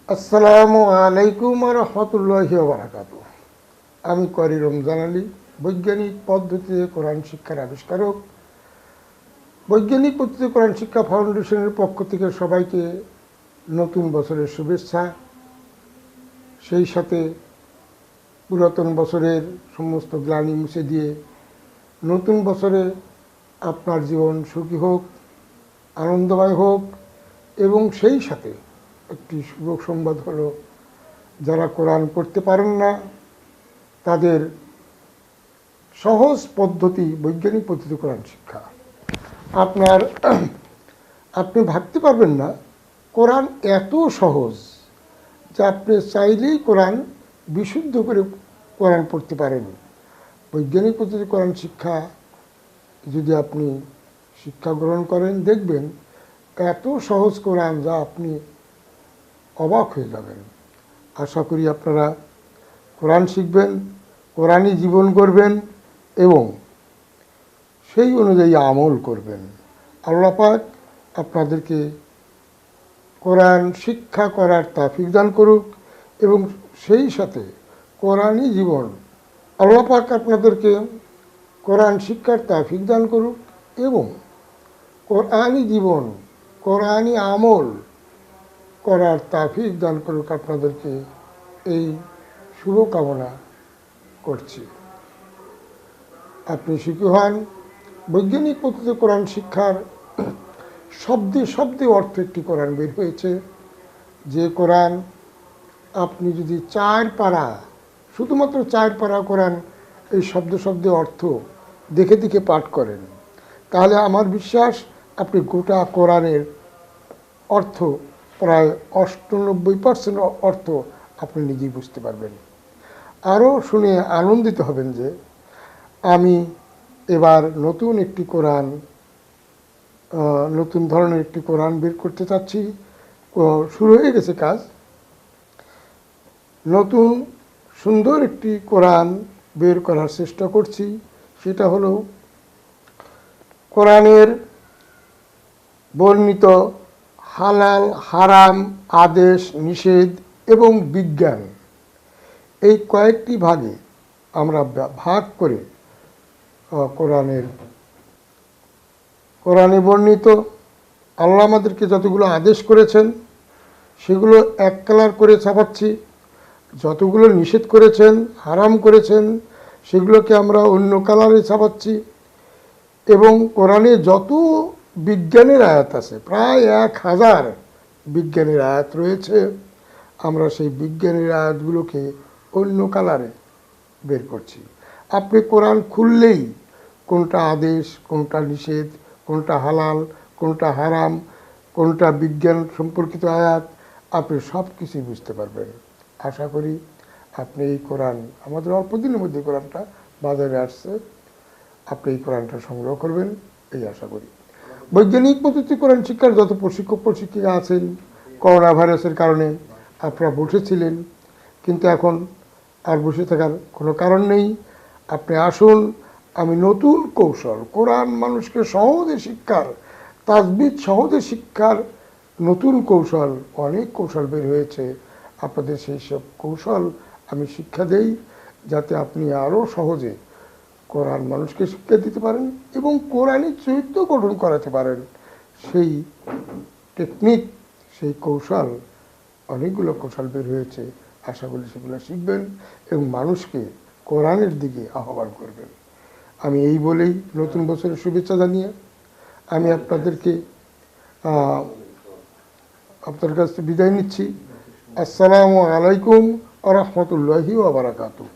আসসালামু আলাইকুম রহমতুল্লাহি ওয়া বারাকাতুহু। আমি করি রমজান আলী, বৈজ্ঞানিক পদ্ধতিতে কোরআন শিক্ষার আবিষ্কারক। বৈজ্ঞানিক পদ্ধতিতে কোরআন শিক্ষা ফাউন্ডেশনের পক্ষ থেকে সবাইকে নতুন বছরের শুভেচ্ছা। সেই সাথে পুরাতন বছরের সমস্ত গ্লানি মুছে দিয়ে নতুন বছরে আপনার জীবন সুখী হোক, আনন্দময় হোক। এবং সেই সাথে একটি শুভ সংবাদ হলো, যারা কোরআন পড়তে পারেন না তাদের সহজ পদ্ধতি, বৈজ্ঞানিক পদ্ধতি কোরআন শিক্ষা। আপনি ভাবতে পারবেন না কোরআন এত সহজ যে আপনি চাইলেই কোরআন বিশুদ্ধ করে কোরআন পড়তে পারেন। বৈজ্ঞানিক পদ্ধতি কোরআন শিক্ষা যদি আপনি শিক্ষা গ্রহণ করেন, দেখবেন এত সহজ কোরআন যা আপনি অবাক হয়ে যাবেন। আশা করি আপনারা কোরআন শিখবেন, কোরআনই জীবন করবেন এবং সেই অনুযায়ী আমল করবেন। আল্লাহ পাক আপনাদেরকে কোরআন শিক্ষা করার তৌফিক দান করুক এবং সেই সাথে কোরআনই জীবন। আল্লাহ পাক আপনাদেরকে কোরআন শিক্ষার তৌফিক দান করুক এবং কোরআনই জীবন, কোরআনই আমল করার তৌফিক দান করুক আপনাদেরকে, এই শুভকামনা করছি। আপনি সুখী হন। বৈজ্ঞানিক পদ্ধতিতে কোরআন শিক্ষার শব্দে শব্দে অর্থ একটি কোরআন বের হয়েছে, যে কোরআন আপনি যদি 4 পারা, শুধুমাত্র 4 পারা কোরআন এই শব্দে শব্দে অর্থ দেখে দেখে পাঠ করেন, তাহলে আমার বিশ্বাস আপনি গোটা কোরআনের অর্থ প্রায় 98% অর্থ আপনি নিজেই বুঝতে পারবেন। আরও শুনে আনন্দিত হবেন যে আমি এবার নতুন একটি কোরআন, নতুন ধরনের একটি কোরআন বের করতে চাচ্ছি। শুরু হয়ে গেছে কাজ। নতুন সুন্দর একটি কোরআন বের করার চেষ্টা করছি। সেটা হলো কোরআনের বর্ণিত হালাল হারাম, আদেশ নিষেধ এবং বিজ্ঞান, এই কয়েকটি ভাগে আমরা ভাগ করে কোরআনে বর্ণিত আল্লাহ আমাদেরকে যতগুলো আদেশ করেছেন সেগুলো এক কালার করে ছাপাচ্ছি, যতগুলো নিষেধ করেছেন, হারাম করেছেন, সেগুলোকে আমরা অন্য কালারে ছাপাচ্ছি। এবং কোরআনে যত বিজ্ঞানের আয়াত আছে, প্রায় 1000 বিজ্ঞানের আয়াত রয়েছে, আমরা সেই বিজ্ঞানের আয়াতগুলোকে অন্য কালারে বের করছি। আপনি কোরআন খুললেই কোনটা আদেশ, কোনটা নিষেধ, কোনটা হালাল, কোনটা হারাম, কোনটা বিজ্ঞান সম্পর্কিত আয়াত, আপনি সব কিছুই বুঝতে পারবেন। আশা করি আপনি এই কোরআন, আমাদের অল্প দিনের মধ্যে কোরআনটা বাজারে আসছে, আপনি এই কোরআনটা সংগ্রহ করবেন এই আশা করি। বৈজ্ঞানিক পদ্ধতি কোরআন শিক্ষার যত প্রশিক্ষক প্রশিক্ষিকা আছেন, করোনা ভাইরাসের কারণে আপনারা বসেছিলেন, কিন্তু এখন আর বসে থাকার কোনো কারণ নেই। আপনি আসুন, আমি নতুন কৌশল, কোরআন মানুষকে সহজে শিক্ষার, তাজবিদ সহজে শিক্ষার নতুন কৌশল, অনেক কৌশল বের হয়েছে। আপনাদের সেই সব কৌশল আমি শিক্ষা দেই, যাতে আপনি আরও সহজে কোরআন মানুষকে শিক্ষা দিতে পারেন এবং কোরআনি চরিত্র গঠন করাতে পারেন। সেই টেকনিক, সেই কৌশল, অনেকগুলো কৌশল বের হয়েছে। আশা করি সেগুলো শিখবেন এবং মানুষকে কোরআনের দিকে আহ্বান করবেন। আমি এই বলেই নতুন বছরের শুভেচ্ছা জানিয়ে আমি আপনার কাছ থেকে বিদায় নিচ্ছি। আসসালামু আলাইকুম ওয়া রাহমাতুল্লাহি ওয়া বারাকাতুহু।